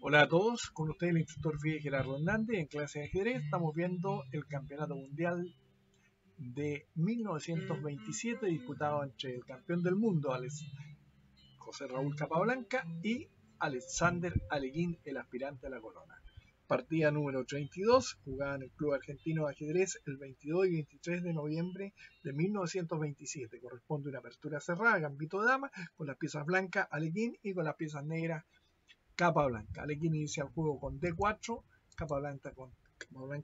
Hola a todos, con ustedes el instructor FIDE Gerardo Hernández. En clase de ajedrez estamos viendo el Campeonato Mundial de 1927 disputado entre el campeón del mundo, José Raúl Capablanca, y Alexander Alekhine, el aspirante a la corona. Partida número 32, jugada en el Club Argentino de Ajedrez el 22 y 23 de noviembre de 1927. Corresponde a una apertura cerrada, gambito de dama, con las piezas blancas Alekhine y con las piezas negras Capablanca. Alekhine inicia el juego con D4, Capablanca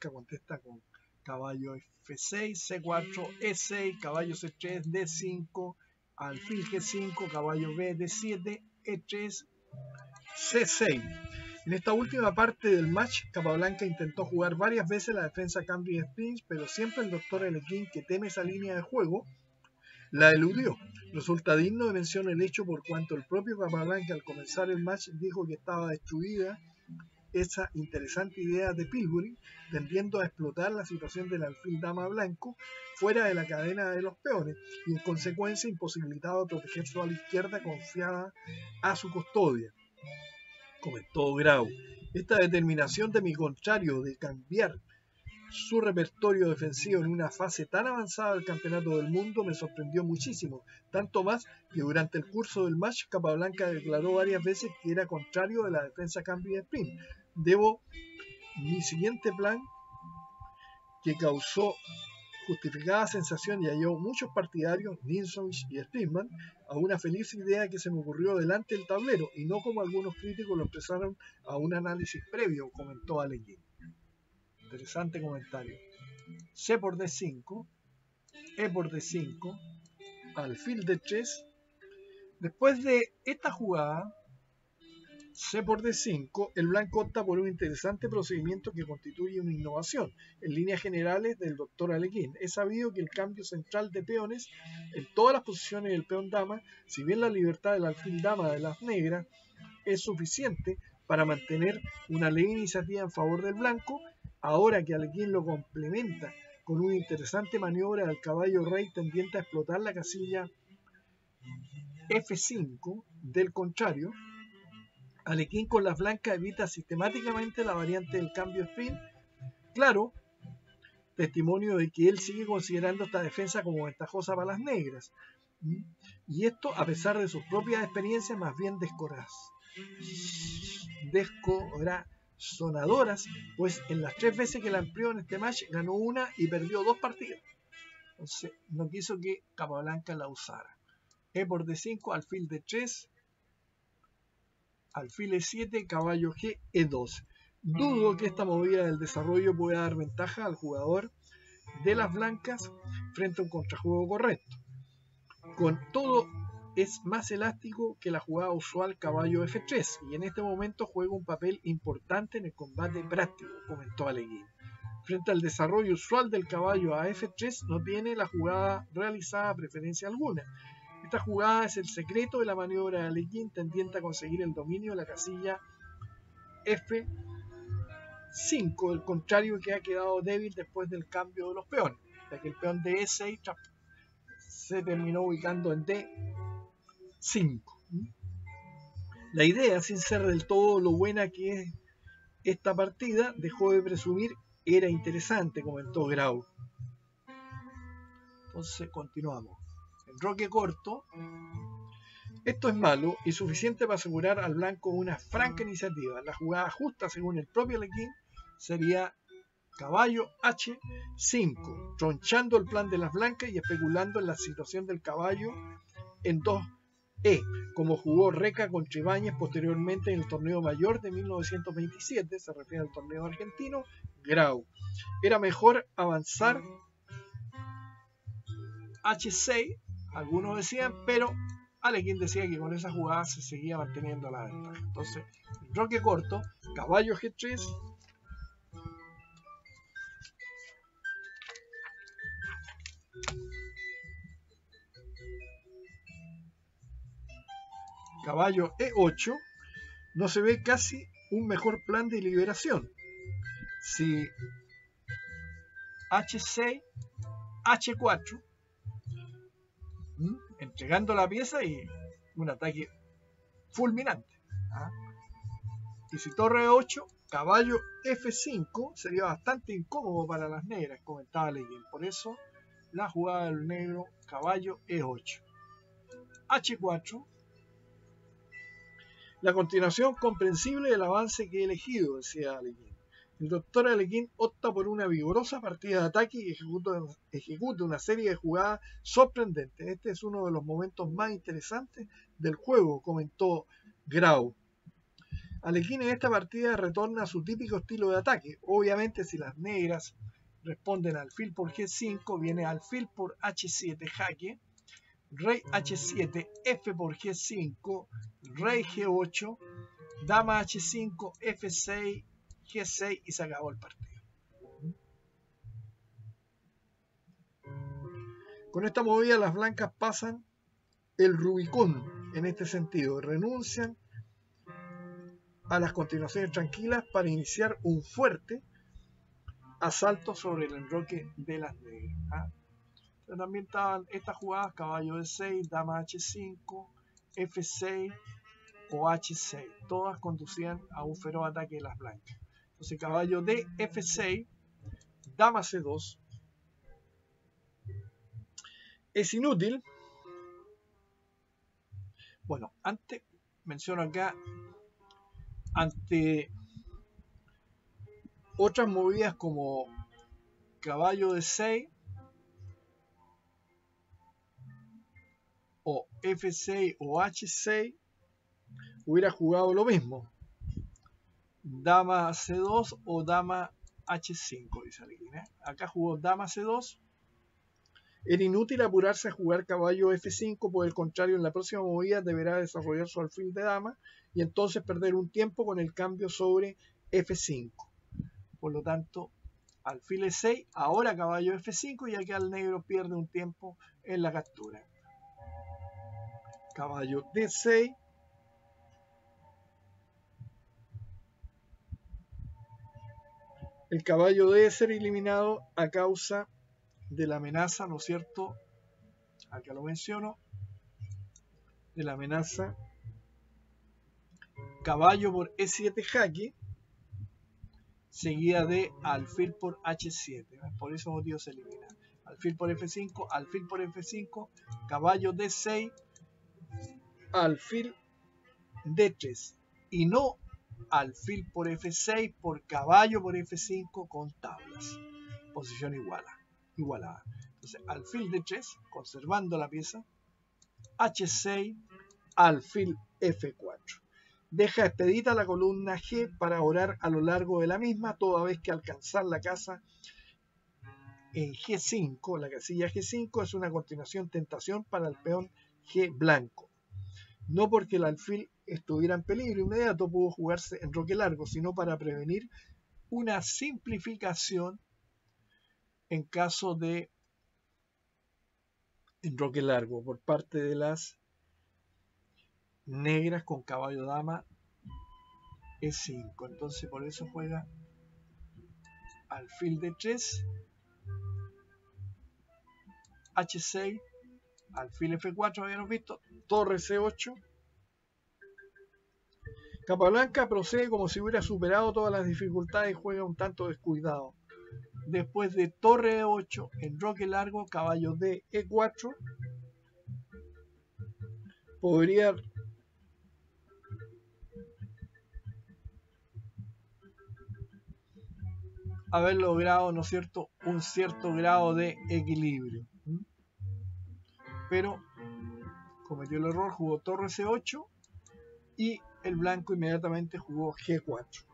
contesta con caballo F6, C4, E6, caballo C3, D5, alfil G5, caballo B, D7, E3, C6. En esta última parte del match, Capablanca intentó jugar varias veces la defensa cambio y sprint, pero siempre el doctor Alekhine, que teme esa línea de juego, la eludió. Resulta digno de mención el hecho por cuanto el propio Capablanca al comenzar el match dijo que estaba destruida esa interesante idea de Pilbury, tendiendo a explotar la situación del alfil dama blanco fuera de la cadena de los peones y en consecuencia imposibilitado de proteger su ala izquierda confiada a su custodia. Comentó Grau: esta determinación de mi contrario de cambiar su repertorio defensivo en una fase tan avanzada del campeonato del mundo me sorprendió muchísimo, tanto más que durante el curso del match Capablanca declaró varias veces que era contrario de la defensa cambio y sprint. Debo mi siguiente plan, que causó justificada sensación y halló muchos partidarios, Ninsovich y Spitman, a una feliz idea que se me ocurrió delante del tablero y no como algunos críticos lo expresaron a un análisis previo, comentó Alekhine. Interesante comentario. C por D5, E por D5, alfil D3. Después de esta jugada, C por D5, el blanco opta por un interesante procedimiento que constituye una innovación. En líneas generales del doctor Alekhine, es sabido que el cambio central de peones en todas las posiciones del peón dama, si bien la libertad del alfil dama de las negras es suficiente para mantener una leve iniciativa en favor del blanco, ahora que Alekhine lo complementa con una interesante maniobra del caballo rey tendiente a explotar la casilla F5 del contrario, Alekhine con las blancas evita sistemáticamente la variante del cambio sprint, claro, testimonio de que él sigue considerando esta defensa como ventajosa para las negras. Y esto a pesar de sus propias experiencias más bien descorazonadoras, pues en las 3 veces que la empleó en este match ganó una y perdió 2 partidas. Entonces no quiso que Capablanca la usara. E por D5, alfil D3, alfil E7, caballo G, E2. Dudo que esta movida del desarrollo pueda dar ventaja al jugador de las blancas frente a un contrajuego correcto. Con todo, es más elástico que la jugada usual caballo F3 y en este momento juega un papel importante en el combate práctico, comentó Alekhine. Frente al desarrollo usual del caballo a F3 no tiene la jugada realizada preferencia alguna. Esta jugada es el secreto de la maniobra de Alekhine tendiente a conseguir el dominio de la casilla F5, el contrario que ha quedado débil después del cambio de los peones, ya que el peón de E6 se terminó ubicando en D5. La idea, sin ser del todo lo buena que es esta partida, dejó de presumir era interesante, comentó Grau. Entonces continuamos. En roque corto, esto es malo y suficiente para asegurar al blanco una franca iniciativa. La jugada justa, según el propio Alekhine, sería caballo H5, tronchando el plan de las blancas y especulando en la situación del caballo en 2E, como jugó Reca contra Ibáñez posteriormente en el torneo mayor de 1927, se refiere al torneo argentino. Grau: era mejor avanzar H6, algunos decían, pero Alekhine decía que con esa jugada se seguía manteniendo la ventaja. Entonces, roque corto, caballo G3, caballo E8, no se ve casi un mejor plan de liberación. Si H6, H4, entregando la pieza y un ataque fulminante. Y si torre E8, caballo F5 sería bastante incómodo para las negras, comentaba Leguín. Por eso la jugada del negro, caballo E8. H4. La continuación comprensible del avance que he elegido, decía Leguín. El doctor Alequín opta por una vigorosa partida de ataque y ejecuta una serie de jugadas sorprendentes. Este es uno de los momentos más interesantes del juego, comentó Grau. Alequín en esta partida retorna a su típico estilo de ataque. Obviamente, si las negras responden alfil por G5, viene alfil por H7 jaque, rey H7, F por G5, rey G8, dama H5, F6, G6 y se acabó el partido. Con esta movida las blancas pasan el Rubicón en este sentido, renuncian a las continuaciones tranquilas para iniciar un fuerte asalto sobre el enroque de las negras. Pero también estaban estas jugadas, caballo D6, dama H5, F6 o H6, todas conducían a un feroz ataque de las blancas. Entonces caballo D, F6, dama C2, es inútil. Bueno, antes menciono acá, ante otras movidas como caballo D6 o F6 o H6, hubiera jugado lo mismo, dama C2 o dama H5, dice alguien, Acá jugó dama C2. Era inútil apurarse a jugar caballo F5, por el contrario, en la próxima movida deberá desarrollar su alfil de dama y entonces perder un tiempo con el cambio sobre F5. Por lo tanto, alfil E6, ahora caballo F5, ya que el negro pierde un tiempo en la captura. Caballo D6. El caballo debe ser eliminado a causa de la amenaza, ¿no es cierto? Acá lo menciono. De la amenaza caballo por E7 jaque, seguida de alfil por H7. Por ese motivo se elimina. Alfil por F5, alfil por F5, caballo D6, alfil D3. Y no alfil por F6 por caballo por F5 con tablas. Posición igualada. Entonces, alfil D3, conservando la pieza. H6, alfil F4. Deja expedita la columna G para orar a lo largo de la misma, toda vez que alcanzar la casa en G5, la casilla G5 es una continuación tentación para el peón G blanco. No porque el alfil estuviera en peligro inmediato pudo jugarse en enroque largo, sino para prevenir una simplificación en caso de enroque largo por parte de las negras con caballo dama E5. Entonces por eso juega alfil D3, H6, alfil F4, habíamos visto, torre C8. Capablanca procede como si hubiera superado todas las dificultades y juega un tanto descuidado. Después de torre E8, enroque largo, caballo D, E4, podría haber logrado, ¿no es cierto?, un cierto grado de equilibrio. Pero cometió el error, jugó torre C8 y el blanco inmediatamente jugó G4.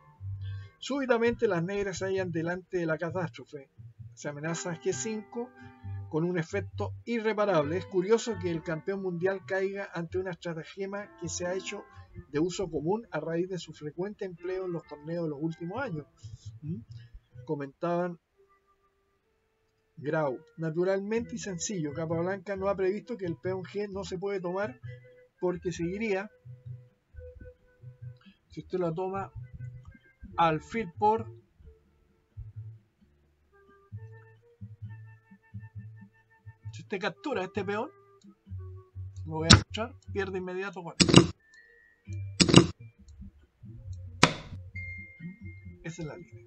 Súbitamente las negras se hallan delante de la catástrofe. Se amenaza G5 con un efecto irreparable. Es curioso que el campeón mundial caiga ante una estratagema que se ha hecho de uso común a raíz de su frecuente empleo en los torneos de los últimos años. Comentaban Grau. Naturalmente y sencillo, Capablanca no ha previsto que el peón G no se puede tomar porque seguiría, si usted lo toma, alfil por si usted captura este peón, lo voy a mostrar, pierde inmediato con esto. Esa es la línea.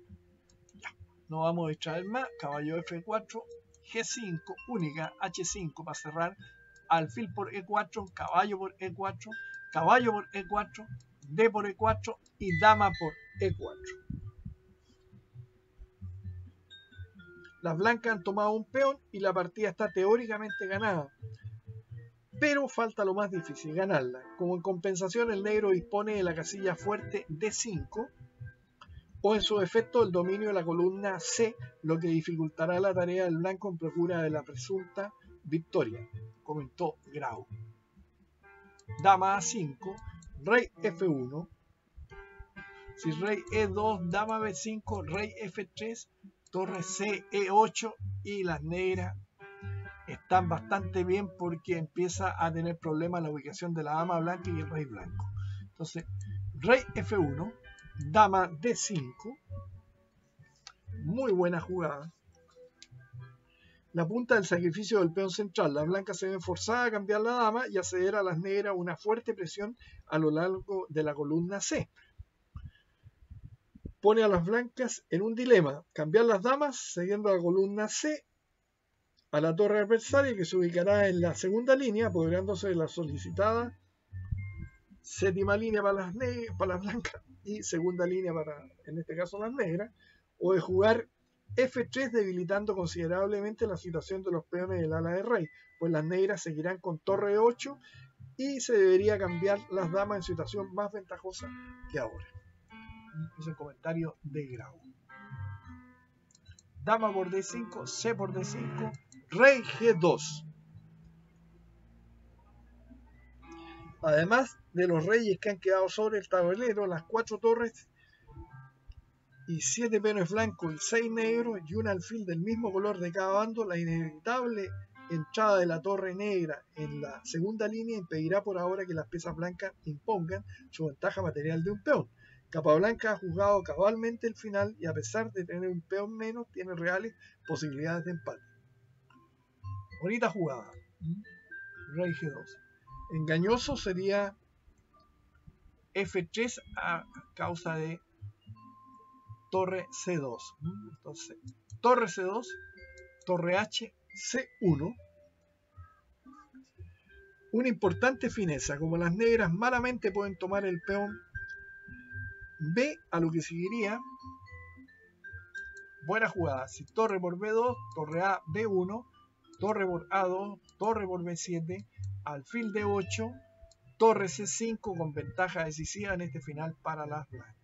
Ya. No vamos a distraer más. Caballo F4, G5, única, H5 para cerrar. Alfil por E4, caballo por E4, caballo por E4, D por E4 y dama por E4. Las blancas han tomado un peón y la partida está teóricamente ganada. Pero falta lo más difícil, ganarla. Como en compensación el negro dispone de la casilla fuerte D5 o en su defecto el dominio de la columna C, lo que dificultará la tarea del blanco en procura de la presunta victoria, comentó Grau. Dama A5, rey F1, si rey E2, dama B5, rey F3, torre C, E8 y las negras están bastante bien porque empieza a tener problemas la ubicación de la dama blanca y el rey blanco. Entonces, rey F1, dama D5, muy buena jugada. La punta del sacrificio del peón central. Las blancas se ven forzadas a cambiar la dama y a ceder a las negras una fuerte presión a lo largo de la columna C. Pone a las blancas en un dilema, cambiar las damas siguiendo la columna C a la torre adversaria que se ubicará en la segunda línea, apoderándose de la solicitada séptima línea para las blancas y segunda línea para, en este caso, las negras, o de jugar F3 debilitando considerablemente la situación de los peones del ala de rey, pues las negras seguirán con torre 8 y se debería cambiar las damas en situación más ventajosa que ahora. Es el comentario de Grau. Dama por D5, C por D5, rey G2. Además de los reyes que han quedado sobre el tablero, las 4 torres y 7 peones blancos y 6 negros y un alfil del mismo color de cada bando, la inevitable entrada de la torre negra en la segunda línea impedirá por ahora que las piezas blancas impongan su ventaja material de un peón. Capablanca ha jugado cabalmente el final y a pesar de tener un peón menos, tiene reales posibilidades de empate. Bonita jugada. Rey G2. Engañoso sería F3 a causa de torre C2. Entonces, torre C2, torre H, C1. Una importante fineza, como las negras malamente pueden tomar el peón B, a lo que seguiría buena jugada. Si torre por B2, torre A, B1, torre por A2, torre por B7, alfil D8, torre C5 con ventaja decisiva en este final para las blancas.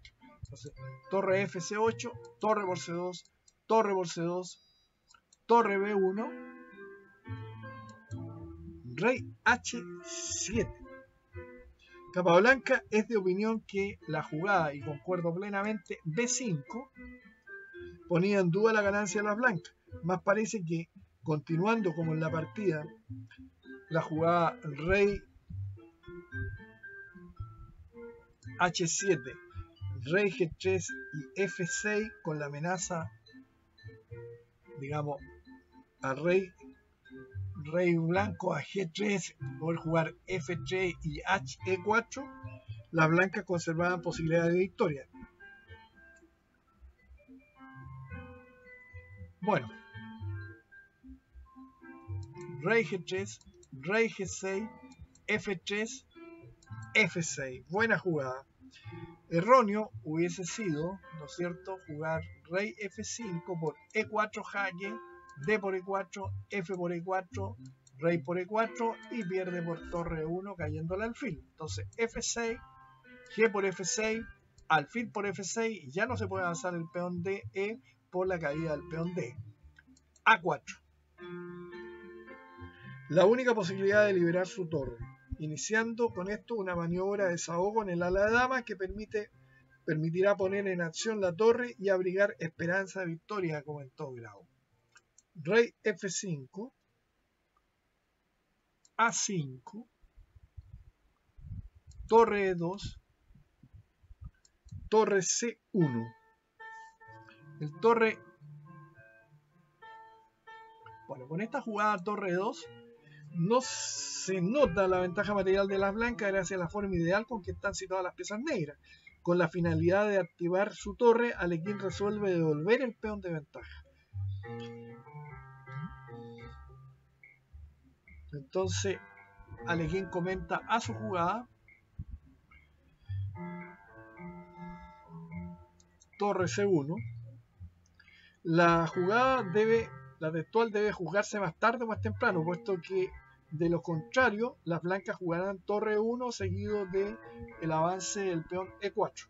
Entonces, torre FC8, torre por C2, torre por C2, torre B1, rey H7. Capablanca es de opinión que la jugada, y concuerdo plenamente, B5 ponía en duda la ganancia de las blancas. Más parece que, continuando como en la partida, la jugada rey H7, rey G3 y F6 con la amenaza, digamos, al rey blanco a G3, poder jugar F3 y HE4, las blancas conservaban posibilidades de victoria. Bueno, rey G3, rey G6, F3, F6. Buena jugada. Erróneo hubiese sido, ¿no es cierto?, jugar rey F5 por E4 jaque, D por E4, F por E4, rey por E4 y pierde por torre 1 cayendo al alfil. Entonces F6, G por F6, alfil por F6 y ya no se puede avanzar el peón de E por la caída del peón D. A4. La única posibilidad de liberar su torre, iniciando con esto una maniobra de desahogo en el ala de dama que permitirá poner en acción la torre y abrigar esperanza de victoria, comentó Grau. Rey F5, A5, torre E2, torre C1. Bueno, con esta jugada torre 2 no se nota la ventaja material de las blancas gracias a la forma ideal con que están situadas las piezas negras. Con la finalidad de activar su torre, Alekhine resuelve devolver el peón de ventaja. Entonces, Alekhine comenta a su jugada: torre C1. La textual debe juzgarse más tarde o más temprano, puesto que de lo contrario, las blancas jugarán torre 1 seguido de el avance del peón E4.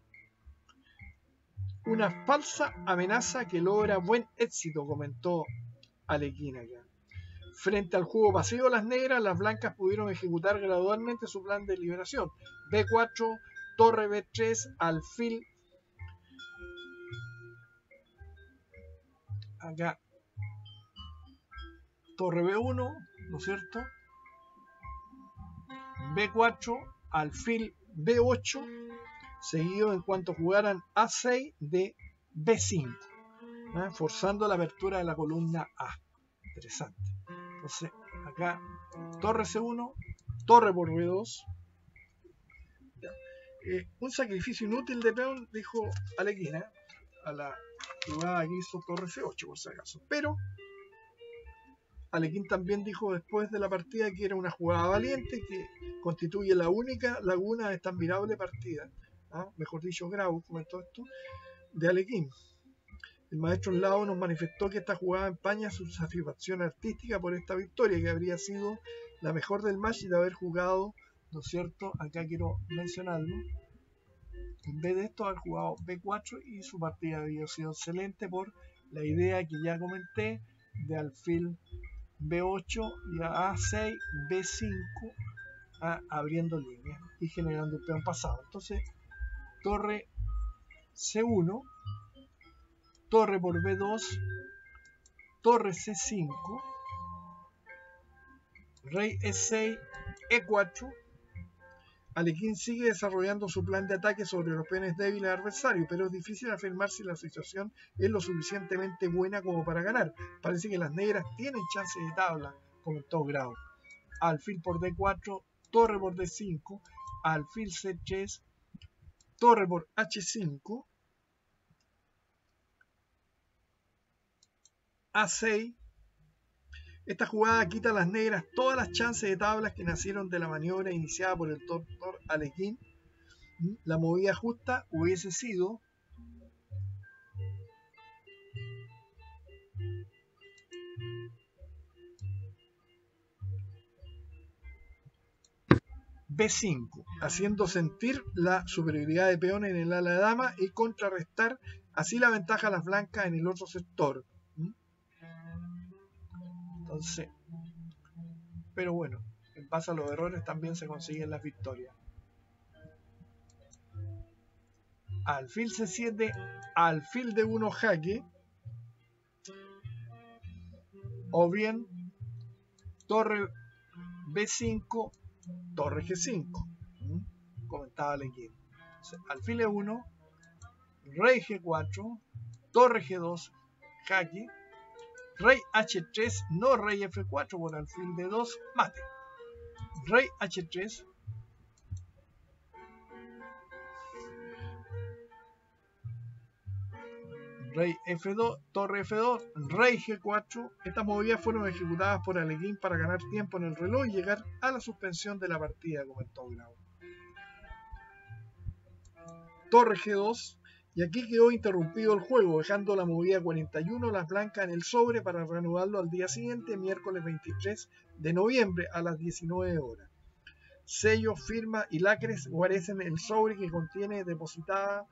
Una falsa amenaza que logra buen éxito, comentó Alekhine acá. Frente al juego pasivo de las negras, las blancas pudieron ejecutar gradualmente su plan de liberación. B4, torre B3, alfil. Acá, torre B1, ¿no es cierto? B4, alfil B8, seguido en cuanto jugaran A6 de B5, forzando la apertura de la columna A. Interesante. Entonces, acá, torre C1, torre por B2. Un sacrificio inútil de peón, dijo Alekhine, a la jugada que hizo torre C8, por si acaso. Pero Alekhine también dijo después de la partida que era una jugada valiente que constituye la única laguna de esta admirable partida. Mejor dicho, Grau comentó esto de Alekhine. El maestro Lao nos manifestó que esta jugada empaña su satisfacción artística por esta victoria, que habría sido la mejor del match de haber jugado, ¿no es cierto? Acá quiero mencionarlo. En vez de esto, haber jugado B4 y su partida habría sido excelente por la idea que ya comenté de alfil B8 y a A6, B5, abriendo líneas y generando un peón pasado. Entonces, torre C1, torre por B2, torre C5, rey E6, E4. Alekhine sigue desarrollando su plan de ataque sobre los peones débiles del adversario, pero es difícil afirmar si la situación es lo suficientemente buena como para ganar. Parece que las negras tienen chance de tabla, comentó Grau. Alfil por D4, torre por D5, alfil C3, torre por H5, A6. Esta jugada quita a las negras todas las chances de tablas que nacieron de la maniobra iniciada por el doctor Alekhine. La movida justa hubiese sido B5, haciendo sentir la superioridad de peones en el ala de dama y contrarrestar así la ventaja a las blancas en el otro sector. Entonces, pero bueno, en base a los errores también se consiguen las victorias. Alfil C7, alfil D1 jaque, o bien torre B5, torre G5, comentaba Alekhine. Alfil E1, rey G4, torre G2 jaque, rey H3, no rey F4 por alfil D2, mate. Rey H3, rey F2, torre F2, rey G4. Estas movidas fueron ejecutadas por Alekhine para ganar tiempo en el reloj y llegar a la suspensión de la partida, comentó Grau. Torre G2, y aquí quedó interrumpido el juego, dejando la movida 41 las blancas en el sobre para reanudarlo al día siguiente, miércoles 23 de noviembre a las 19 horas. Sello, firma y lacres guarecen el sobre que contiene depositado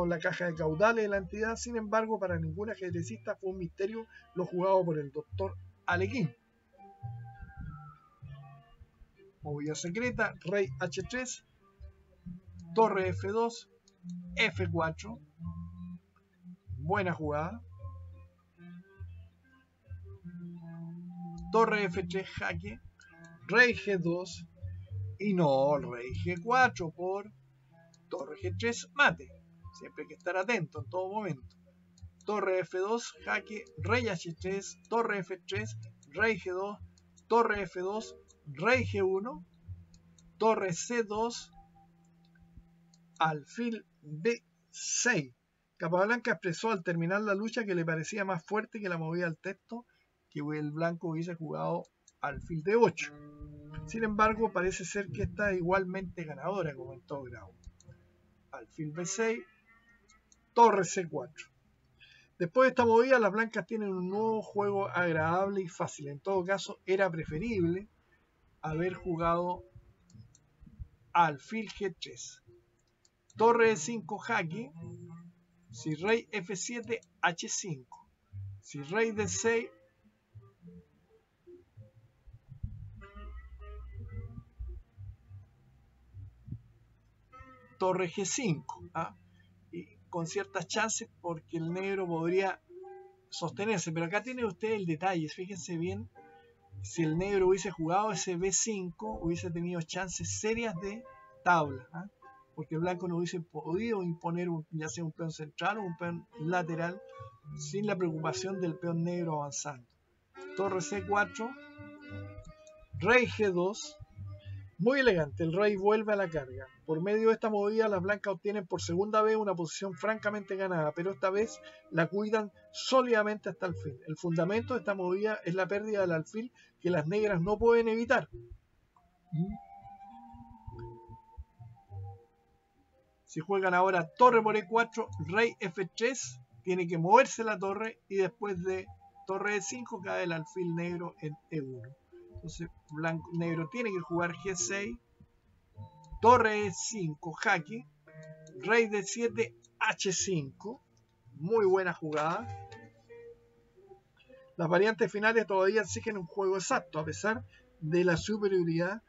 en la caja de caudales de la entidad. Sin embargo, para ningún ajedrecista fue un misterio lo jugado por el doctor Alekhine. Movida secreta, rey H3, torre F2, F4, buena jugada, torre F3 jaque, rey G2 y no rey G4 por torre G3 mate. Siempre hay que estar atento en todo momento. Torre F2 jaque, rey H3, torre F3, rey G2, torre F2, rey G1, torre C2, alfil B6. Capablanca expresó al terminar la lucha que le parecía más fuerte que la movida del texto que el blanco hubiese jugado alfil D8. Sin embargo, parece ser que esta es igualmente ganadora, como en todo grado. Alfil B6, torre C4. Después de esta movida, las blancas tienen un nuevo juego agradable y fácil. En todo caso, era preferible haber jugado alfil G3. Torre E5 jaque. Si rey F7, H5. Si rey D6, torre G5. Y con ciertas chances porque el negro podría sostenerse. Pero acá tiene usted el detalle. Fíjense bien, si el negro hubiese jugado ese B5, hubiese tenido chances serias de tabla. Porque el blanco no hubiese podido imponer ya sea un peón central o un peón lateral sin la preocupación del peón negro avanzando. Torre C4, rey G2, muy elegante, el rey vuelve a la carga. Por medio de esta movida las blancas obtienen por segunda vez una posición francamente ganada, pero esta vez la cuidan sólidamente hasta el fin. El fundamento de esta movida es la pérdida del alfil que las negras no pueden evitar. Si juegan ahora torre por E4, rey F3, tiene que moverse la torre y después de torre E5 cae el alfil negro en E1. Entonces negro tiene que jugar G6, torre E5 jaque, rey D7, H5. Muy buena jugada. Las variantes finales todavía exigen un juego exacto, a pesar de la superioridad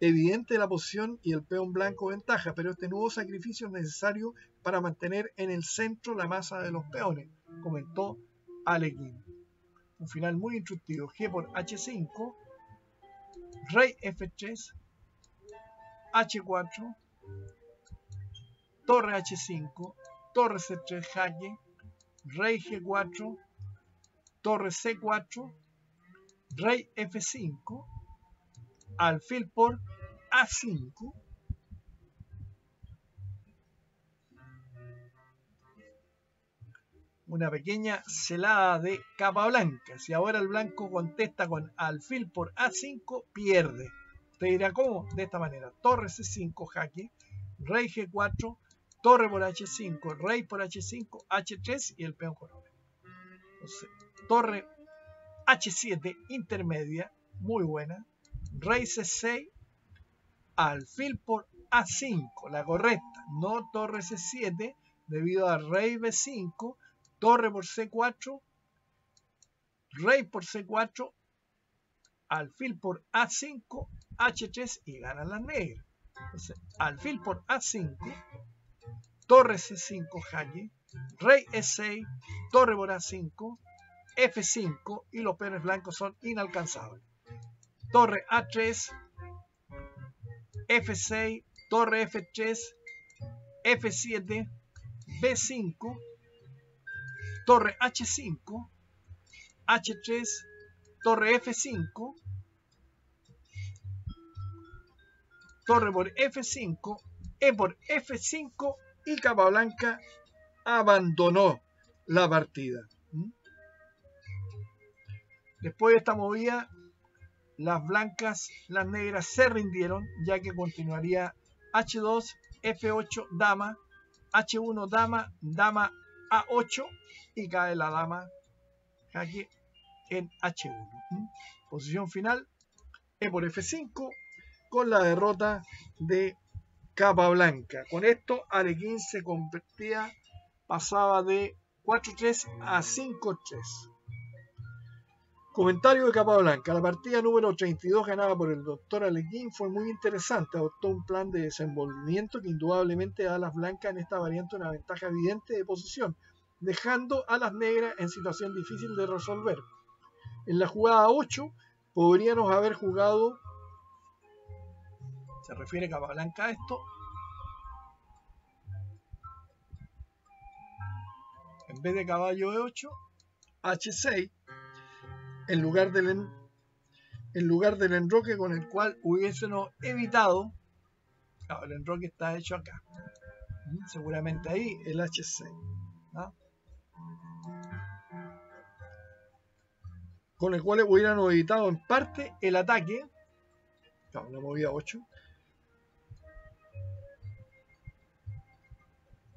evidente de la posición y el peón blanco ventaja, pero este nuevo sacrificio es necesario para mantener en el centro la masa de los peones, comentó Alekhine. Un final muy instructivo. G por H5, rey F3, H4, torre H5, torre C3 jaque, rey G4, torre C4, rey F5, alfil por A5, una pequeña celada de Capablanca. Si ahora el blanco contesta con alfil por A5, pierde. Usted dirá, ¿cómo? De esta manera. Torre C5 jaque, rey G4, torre por H5, rey por H5, H3 y el peón corona. Entonces, torre H7 intermedia, muy buena. Rey C6, alfil por A5, la correcta, no torre C7, debido a rey B5, torre por C4, rey por C4, alfil por A5, H3 y ganan las negras. Entonces, alfil por A5, torre C5 jaque, rey E6, torre por A5, F5 y los peones blancos son inalcanzables. Torre A3, F6, torre F3, F7, B5, torre H5, H3, torre F5, torre por F5, E por F5 y Capablanca abandonó la partida. Después de esta movida, las negras se rindieron, ya que continuaría H2, F8, dama, H1, dama, dama A8 y cae la dama jaque en H1. Posición final, E por F5 con la derrota de Capablanca. Con esto Alekhine se convertía, pasaba de 4-3 a 5-3. Comentario de Capablanca. La partida número 32 ganada por el doctor Alekhine fue muy interesante. Adoptó un plan de desenvolvimiento que indudablemente da a las blancas en esta variante una ventaja evidente de posición, dejando a las negras en situación difícil de resolver. En la jugada 8 podríamos haber jugado, se refiere Capablanca a esto, en vez de caballo E8, H6, en lugar del enroque con el cual hubiésemos evitado, claro, el enroque está hecho acá, Seguramente ahí el H6, ¿no? Con el cual hubieran evitado en parte el ataque. Claro, la movida 8.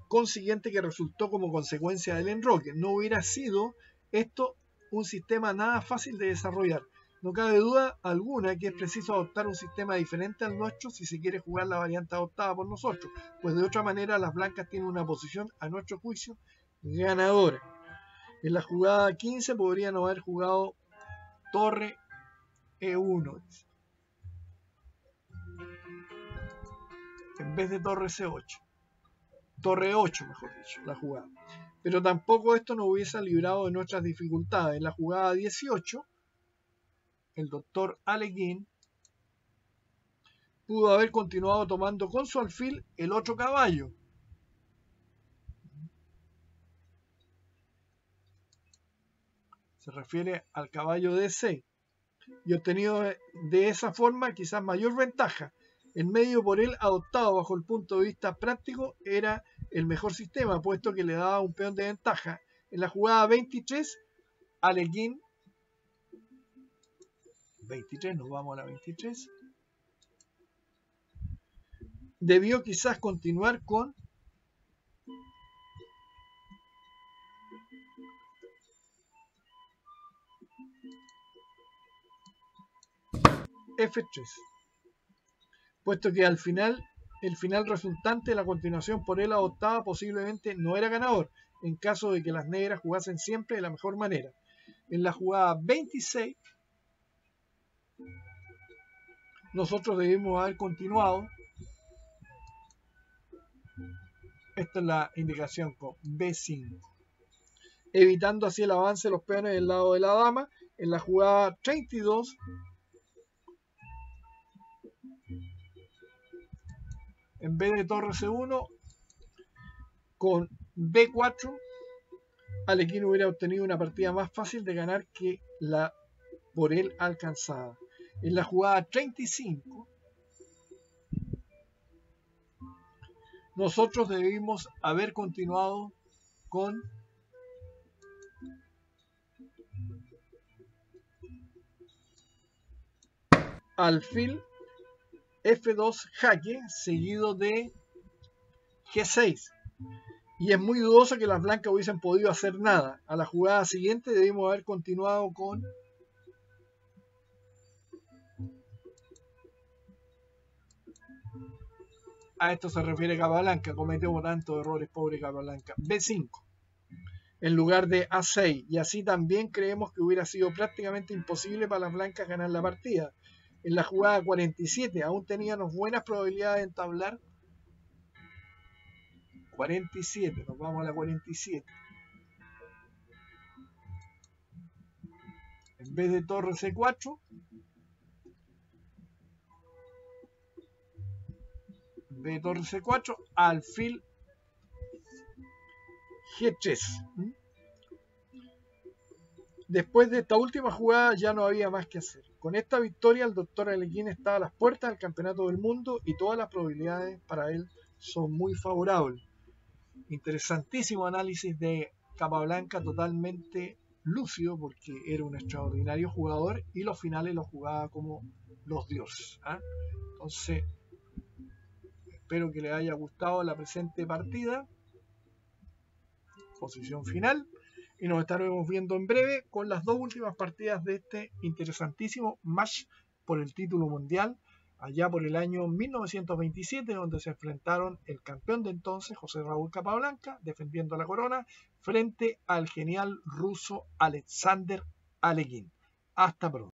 Consiguiente que resultó como consecuencia del enroque. No hubiera sido esto un sistema nada fácil de desarrollar. No cabe duda alguna que es preciso adoptar un sistema diferente al nuestro si se quiere jugar la variante adoptada por nosotros, pues de otra manera las blancas tienen una posición, a nuestro juicio, ganadora. En la jugada 15 podrían haber jugado torre E1 en vez de torre C8. Torre 8, mejor dicho, la jugada. Pero tampoco esto nos hubiese librado de nuestras dificultades. En la jugada 18, el doctor Alekhine pudo haber continuado tomando con su alfil el otro caballo. Se refiere al caballo D6. Y obtenido de esa forma quizás mayor ventaja. El medio por él adoptado bajo el punto de vista práctico era el mejor sistema, puesto que le daba un peón de ventaja. En la jugada 23, Alekhine 23, nos vamos a la 23. Debió quizás continuar con F3, puesto que al final el final resultante de la continuación por él adoptada posiblemente no era ganador, en caso de que las negras jugasen siempre de la mejor manera. En la jugada 26, nosotros debimos haber continuado. Esta es la indicación con B5, evitando así el avance de los peones del lado de la dama. En la jugada 32, en vez de torre C1, con B4, Alekhine hubiera obtenido una partida más fácil de ganar que la por él alcanzada. En la jugada 35, nosotros debimos haber continuado con alfil F2 jaque, seguido de G6. Y es muy dudoso que las blancas hubiesen podido hacer nada. A la jugada siguiente debimos haber continuado con a esto se refiere Capablanca, cometió tantos errores, pobre Capablanca. B5 en lugar de A6, y así también creemos que hubiera sido prácticamente imposible para las blancas ganar la partida. En la jugada 47 aún teníamos buenas probabilidades de entablar. 47, nos vamos a la 47. En vez de torre C4, alfil G3. Después de esta última jugada ya no había más que hacer. Con esta victoria el doctor Alekhine está a las puertas del campeonato del mundo y todas las probabilidades para él son muy favorables. Interesantísimo análisis de Capablanca, totalmente lúcido porque era un extraordinario jugador y los finales los jugaba como los dioses. Entonces, espero que les haya gustado la presente partida. Posición final. Y nos estaremos viendo en breve con las dos últimas partidas de este interesantísimo match por el título mundial, allá por el año 1927, donde se enfrentaron el campeón de entonces, José Raúl Capablanca, defendiendo la corona, frente al genial ruso Alexander Alekhine. Hasta pronto.